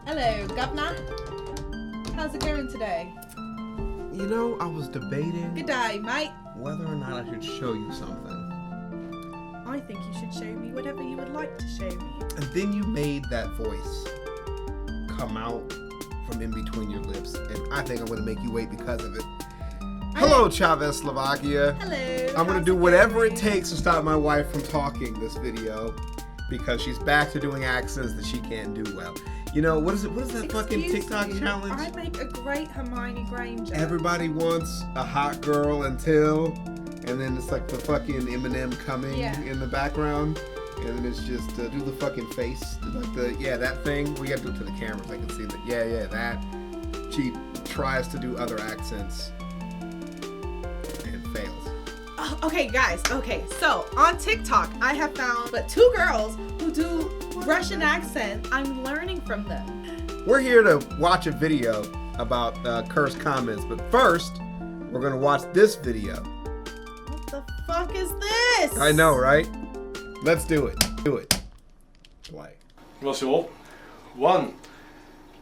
Hello, Governor. How's it going today? You know, I was debating Good day, mate. whether or not I should show you something. I think you should show me whatever you would like to show me. And then you made that voice come out from in between your lips, and I think I'm going to make you wait because of it. Hello, ChavezzSlovakia. Hello. I'm going to do whatever it takes to stop my wife from talking this video because she's back to doing accents that she can't do well. You know, what is that fucking TikTok challenge? I make a great Hermione Granger. Everybody wants a hot girl until, and then it's like the fucking Eminem coming in the background, and then it's just do the fucking face, like that thing. We got to do it to the cameras. I can see that. Yeah, that. She tries to do other accents and fails. Okay, guys. Okay, so on TikTok, I have found but 2 girls who do Russian accent. I'm learning from them. We're here to watch a video about cursed comments, but first, we're gonna watch this video. What the fuck is this? I know, right? Let's do it. Do it. Play. Varsågod. 1,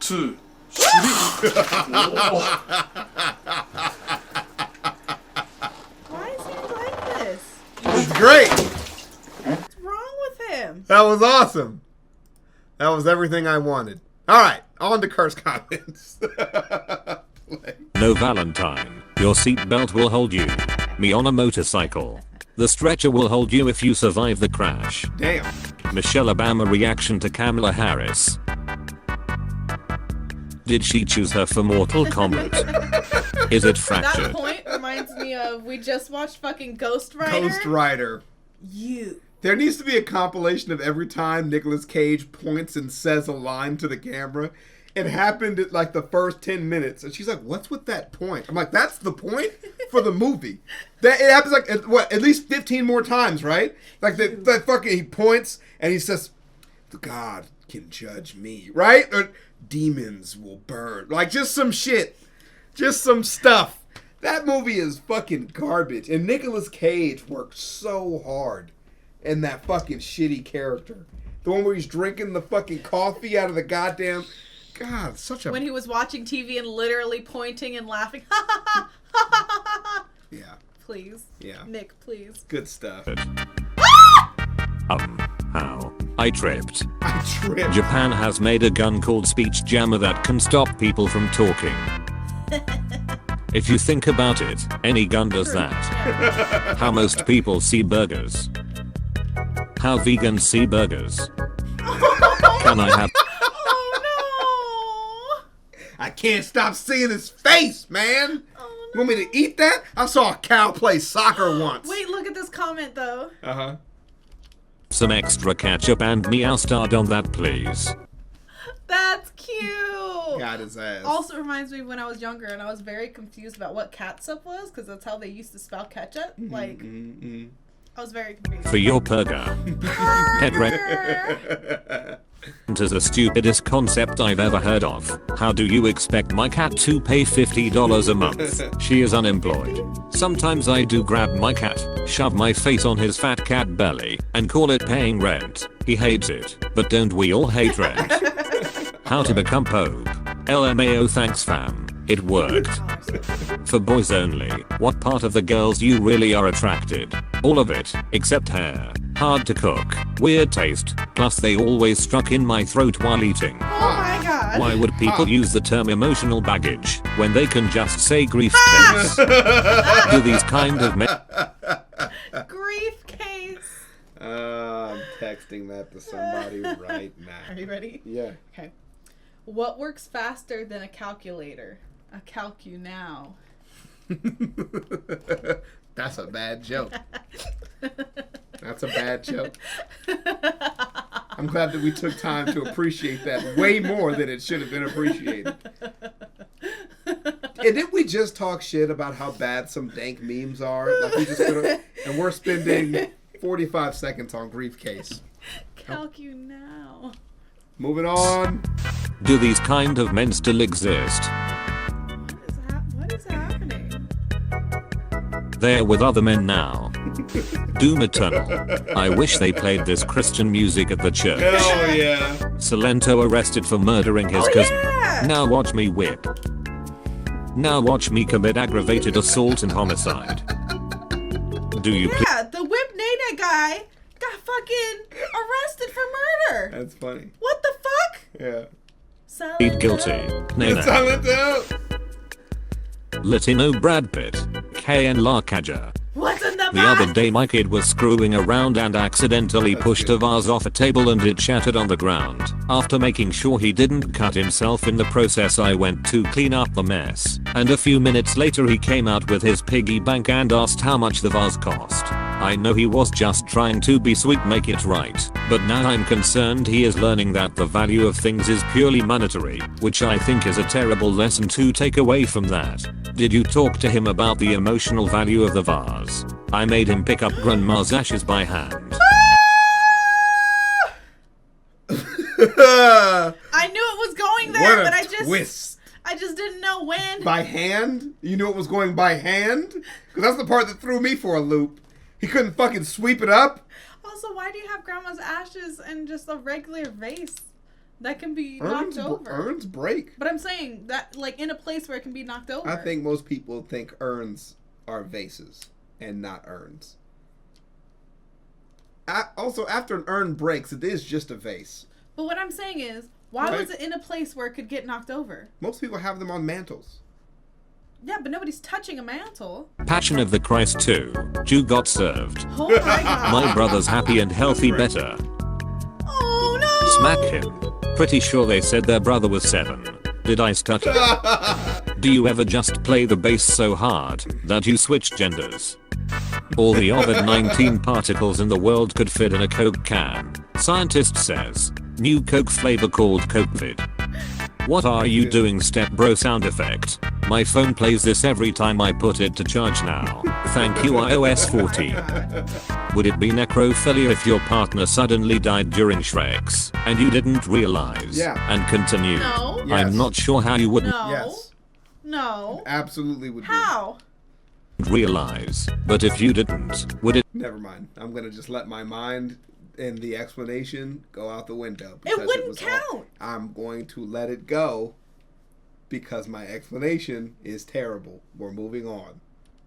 2, 3. Why is he like this? It's great. What's wrong with him? That was awesome. That was everything I wanted. All right, on to cursed comments. No Valentine. Your seatbelt will hold you. Me on a motorcycle. The stretcher will hold you if you survive the crash. Damn. Michelle Obama reaction to Kamala Harris. Did she choose her for Mortal Kombat? Is it That fractured? point reminds me of we just watched fucking Ghost Rider. Ghost Rider. You. There needs to be a compilation of every time Nicolas Cage points and says a line to the camera. It happened at like the first 10 minutes. And she's like, what's with that point? I'm like, that's the point for the movie. That it happens like, at least 15 more times, right? Like that fucking, he points and he says, the God can judge me, right? Or demons will burn. Like just some shit. Just some stuff. That movie is fucking garbage. And Nicolas Cage worked so hard in that fucking shitty character. The one where he's drinking the fucking coffee out of the goddamn... God, such a... When he was watching TV and literally pointing and laughing. Ha ha ha ha ha ha. Yeah. Please. Yeah. Nick, please. Good stuff. How? I tripped. I tripped. Japan has made a gun called Speech Jammer that can stop people from talking. If you think about it, any gun does that. How most people see burgers. How vegans see burgers. Can I have... Oh I can't stop seeing his face, man. Oh, You want me to eat that? I saw a cow play soccer once. no. Wait, look at this comment though. Uh-huh. Some extra ketchup and meow starred on that, please. That's cute. Got his ass. Also reminds me of when I was younger and I was very confused about what catsup was because that's how they used to spell ketchup. Like, I was very confused. For your burger. Pet rent is the stupidest concept I've ever heard of. How do you expect my cat to pay $50 a month? She is unemployed. Sometimes I do grab my cat, shove my face on his fat cat belly, and call it paying rent. He hates it, but don't we all hate rent? How to become Pope. LMAO, thanks fam. It worked. For boys only, what part of the girls you really are attracted? All of it, except hair. Hard to cook, weird taste, plus they always stuck in my throat while eating. Oh my god. Why would people use the term emotional baggage when they can just say grief case? Do these kind of Grief case. I'm texting that to somebody right now. Are you ready? Yeah. Okay. What works faster than a calculator? A calcu now. That's a bad joke. That's a bad joke. I'm glad that we took time to appreciate that way more than it should have been appreciated. And didn't we just talk shit about how bad some dank memes are? Like we just and we're spending 45 seconds on grief case. Calcu now. Moving on. Do these kind of men still exist? What is happening? They're with other men now. Doom Eternal. I wish they played this Christian music at the church. Hell yeah. Salento arrested for murdering his cousin. Yeah. Now watch me whip. Now watch me commit aggravated assault and homicide. Do you please? Yeah, the Whip Nene guy got fucking arrested for murder. That's funny. What the fuck? Yeah. Plead guilty. Nana. Silent out. Latino Brad Pitt. K.N. Larkaja. What's in the The other day my kid was screwing around and accidentally pushed a vase off a table and it shattered on the ground. After making sure he didn't cut himself in the process, I went to clean up the mess. And a few minutes later he came out with his piggy bank and asked how much the vase cost. I know he was just trying to be sweet, make it right. But now I'm concerned he is learning that the value of things is purely monetary, which I think is a terrible lesson to take away from that. Did you talk to him about the emotional value of the vase? I made him pick up grandma's ashes by hand. I knew it was going there, What a but twist. I just didn't know when. By hand? You knew it was going by hand? Because that's the part that threw me for a loop. He couldn't fucking sweep it up? Also, why do you have grandma's ashes in just a regular vase that can be knocked over? Urns break. But I'm saying that, like, in a place where it can be knocked over. I think most people think urns are vases and not urns. Also, after an urn breaks, it is just a vase. But what I'm saying is, why Right. was it in a place where it could get knocked over? Most people have them on mantles. Yeah, but nobody's touching a mantle. Passion of the Christ 2. Jew got served. Oh my god. My brother's happy and healthy better. Oh no! Smack him. Pretty sure they said their brother was 7. Did I stutter? Do you ever just play the bass so hard that you switch genders? All the other 19 particles in the world could fit in a Coke can. Scientist says. New Coke flavor called Cokevid. What are you doing, step bro sound effect? My phone plays this every time I put it to charge now. Thank you iOS 14. Would it be necrophilia if your partner suddenly died during Shrek's and you didn't realize? Yeah. And continue. No. Yes. I'm not sure how you wouldn't No. Yes. No. Absolutely would be. How? realize. But if you didn't, would it? Never mind. I'm going to just let my mind and the explanation go out the window. It because wouldn't was count. I'm going to let it go because my explanation is terrible. We're moving on.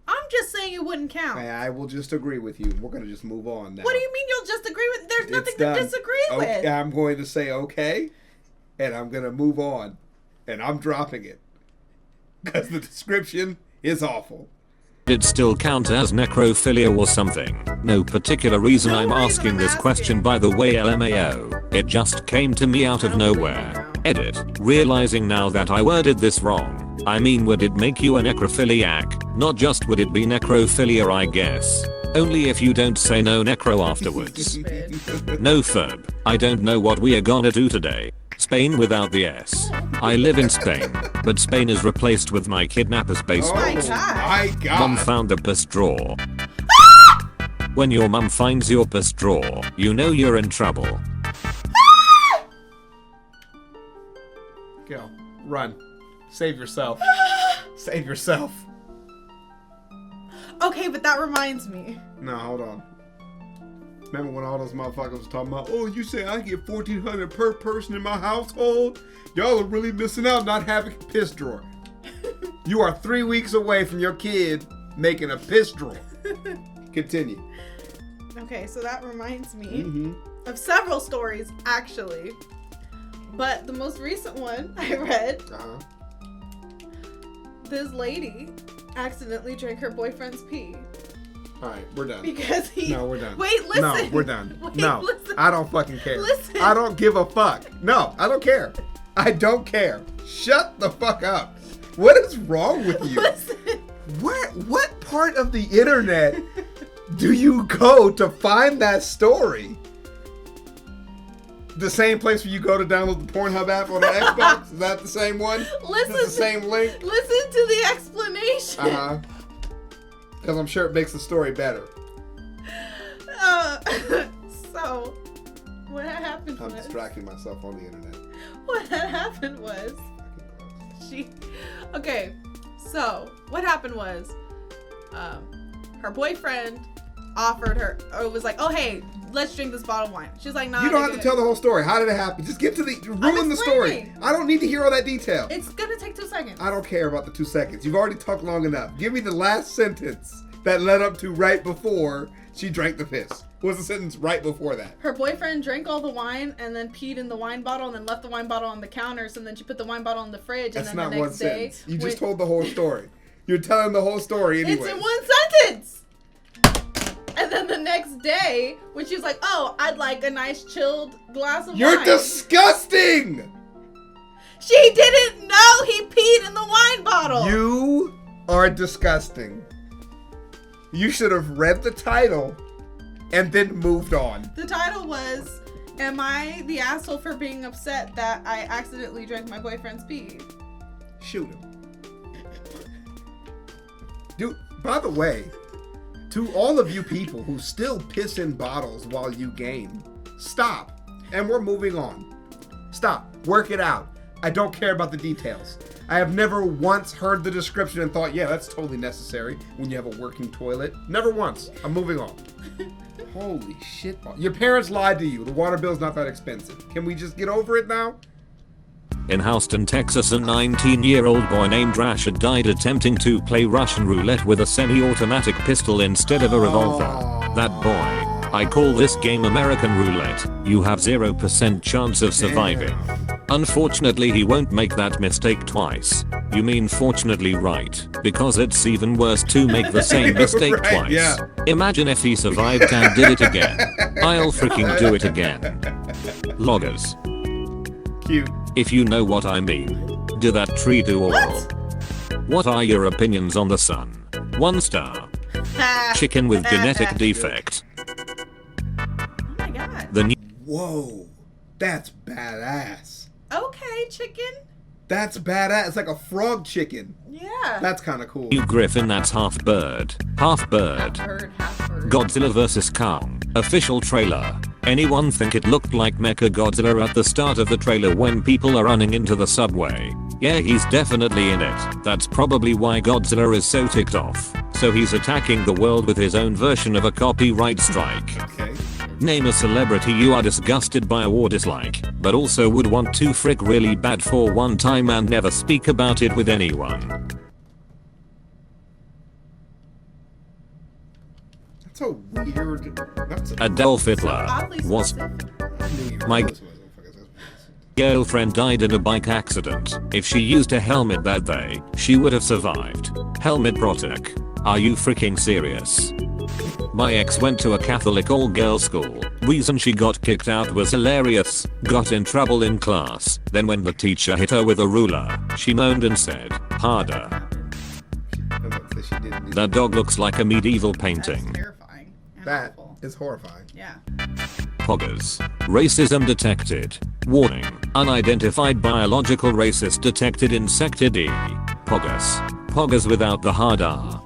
I'm just saying it wouldn't count. I will just agree with you. We're going to just move on now. What do you mean you'll just agree with? There's nothing It's to done. disagree Okay, with. I'm going to say okay, and I'm going to move on, and I'm dropping it because the description is awful. It still count as necrophilia or something? No particular reason. No I'm reason asking I'm this asking. question, by the way, LMAO. It just came to me out of I don't nowhere. believe you. Edit. Realizing now that I worded this wrong. I mean, would it make you a necrophiliac? Not just would it be necrophilia, I guess. Only if you don't say no necro afterwards. Stupid. No Ferb. I don't know what we are gonna do today. Spain without the S. I live in Spain, but Spain is replaced with my kidnapper's basement. my God. My God. Mum found the purse drawer. When your mum finds your purse drawer, you know you're in trouble. Go. Run. Save yourself. Save yourself. Okay, but that reminds me. No, hold on. Remember when all those motherfuckers was talking about, oh, you say I get $1,400 per person in my household? Y'all are really missing out not having a piss drawer. You are 3 weeks away from your kid making a piss drawer. Continue. Okay, so that reminds me Mm-hmm. of several stories, actually. But the most recent one I read, Uh-huh. this lady accidentally drank her boyfriend's pee All right, we're done. because he. No, we're done. Wait, listen. No, we're done. Wait, No, listen. I don't fucking care. Listen. I don't give a fuck. No, I don't care. I don't care. Shut the fuck up. What is wrong with you? Listen. What part of the internet do you go to find that story? The same place where you go to download the Pornhub app on the Xbox? Is that the same one? Listen. Is it the same link? Listen to the explanation. Uh-huh. Because I'm sure it makes the story better. So, what happened I'm was. distracting myself on the internet. What had happened was. Okay, so what happened was, her boyfriend offered her, or was like, oh, hey, let's drink this bottle of wine. She's like, nah. You don't have to tell the whole story. How did it happen? Just get to ruin the story. I don't need to hear all that detail. It's gonna take 2 seconds. I don't care about the 2 seconds. You've already talked long enough. Give me the last sentence that led up to right before she drank the piss. What was the sentence right before that? Her boyfriend drank all the wine and then peed in the wine bottle and then left the wine bottle on the counter. So then she put the wine bottle in the fridge. That's and then not the one next day, sentence. You just told the whole story. You're telling the whole story anyway. It's in 1 sentence. And then the next day, when she was like, oh, I'd like a nice chilled glass of wine. You're disgusting! She didn't know he peed in the wine bottle. You are disgusting. You should have read the title and then moved on. The title was, am I the asshole for being upset that I accidentally drank my boyfriend's pee? Shoot him. Dude, by the way, to all of you people who still piss in bottles while you game, stop. And we're moving on. Stop. Work it out. I don't care about the details. I have never once heard the description and thought, yeah, that's totally necessary when you have a working toilet. Never once. I'm moving on. Holy shit. Your parents lied to you. The water bill's not that expensive. Can we just get over it now? In Houston, Texas, a 19-year-old boy named Rashid died attempting to play Russian roulette with a semi-automatic pistol instead of a revolver. That boy. I call this game American roulette. You have 0% chance of surviving. Unfortunately, he won't make that mistake twice. You mean fortunately, right? Because it's even worse to make the same mistake Right, twice. yeah. Imagine if he survived and did it again. I'll freaking do it again. Loggers. Cute. If you know what I mean. Do that tree do all? What are your opinions on the sun? 1 star. Chicken with genetic defect. Oh my god. The new Whoa. That's badass. Okay, chicken. That's badass. It's like a frog chicken. Yeah. That's kind of cool. griffin that's half bird. Half bird. Half bird. Godzilla vs. Kong. Official trailer. Anyone think it looked like Mecha Godzilla at the start of the trailer when people are running into the subway? Yeah, he's definitely in it. That's probably why Godzilla is so ticked off. So he's attacking the world with his own version of a copyright strike. Okay. Name a celebrity you are disgusted by or dislike, but also would want to frick really bad for one time and never speak about it with anyone. That's a weird. That's a, Adolf Hitler Oddly was specific. my girlfriend died in a bike accident. If she used a helmet that day, she would have survived. Helmet protect. Are you freaking serious? My ex went to a Catholic all-girls school. Reason she got kicked out was hilarious. Got in trouble in class. Then when the teacher hit her with a ruler, she moaned and said, harder. That dog looks like a medieval painting. That's terrifying. And That awful. is horrifying. Yeah. Poggers. Racism detected. Warning. Unidentified biological racist detected in Sector D. Poggers. Poggers without the hard R.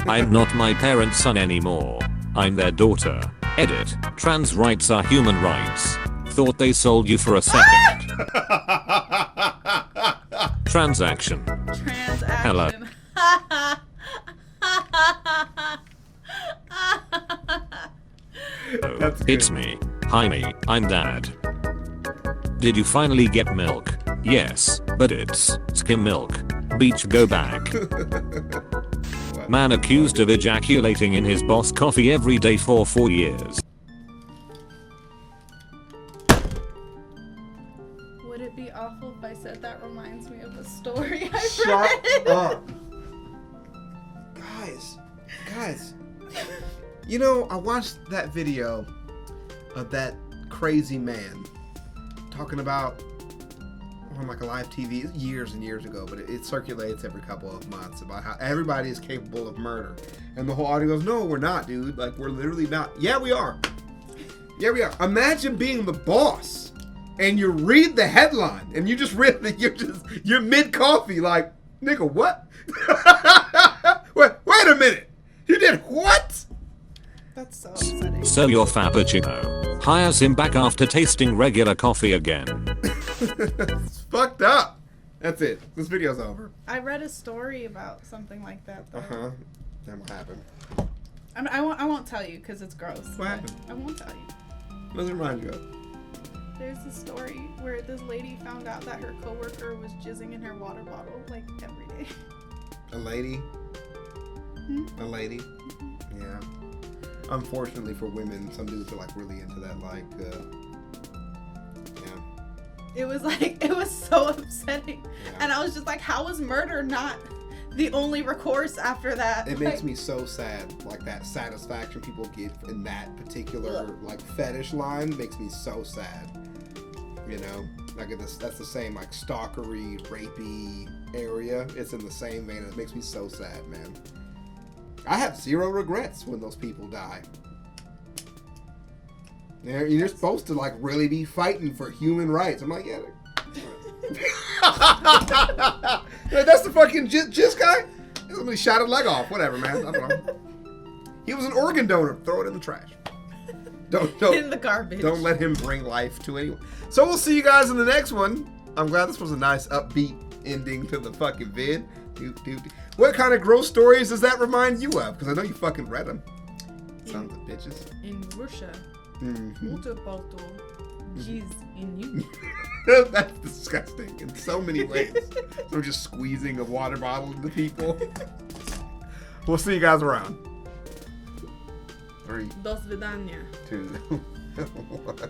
I'm not my parents' son anymore. I'm their daughter. Edit. Trans rights are human rights. Thought they sold you for a second. Transaction. Hello. That's It's good. me. Hi me, I'm Dad. Did you finally get milk? Yes, but it's skim milk. Beach go back. Man accused of ejaculating in his boss coffee every day for 4 years. Would it be awful if I said that reminds me of a story I Shut read? up. Guys. You know, I watched that video of that crazy man talking about on like a live TV years and years ago, but it circulates every couple of months about how everybody is capable of murder. And the whole audience goes, no, we're not, dude. Like, we're literally not. Yeah, we are. Yeah, we are. Imagine being the boss and you read the headline and you just read that you're mid coffee like, nigga, what? Wait a minute. You did what? That's so upsetting. So your Frappuccino hires him back after tasting regular coffee again. It's fucked up. That's it. This video's over. I read a story about something like that though. Uh-huh. Then what happened? I won't tell you because it's gross. What happened? I won't tell you. What does it remind you of? There's a story where this lady found out that her coworker was jizzing in her water bottle like every day. A lady? Hmm? A lady? Yeah. Unfortunately for women, some dudes are like really into that, like, yeah. It was so upsetting. Yeah. And I was just like, how was murder not the only recourse after that? It makes me so sad. Like, that satisfaction people get in that particular, like, fetish line makes me so sad. You know? Like, that's the same, like, stalkery, rapey area. It's in the same vein. It makes me so sad, man. I have zero regrets when those people die. You're supposed to, like, really be fighting for human rights. I'm like, yeah. That's the fucking jizz guy? Somebody shot his leg off. Whatever, man. I don't know. He was an organ donor. Throw it in the trash. Don't in the garbage. Don't let him bring life to anyone. So we'll see you guys in the next one. I'm glad this was a nice upbeat ending to the fucking vid. What kind of gross stories does that remind you of? Because I know you fucking read them. Sons of bitches. In Russia, Mm-hmm. jizz in you. That's disgusting in so many ways. So just squeezing a water bottle into people. We'll see you guys around. 3, До свидания. 2, 1.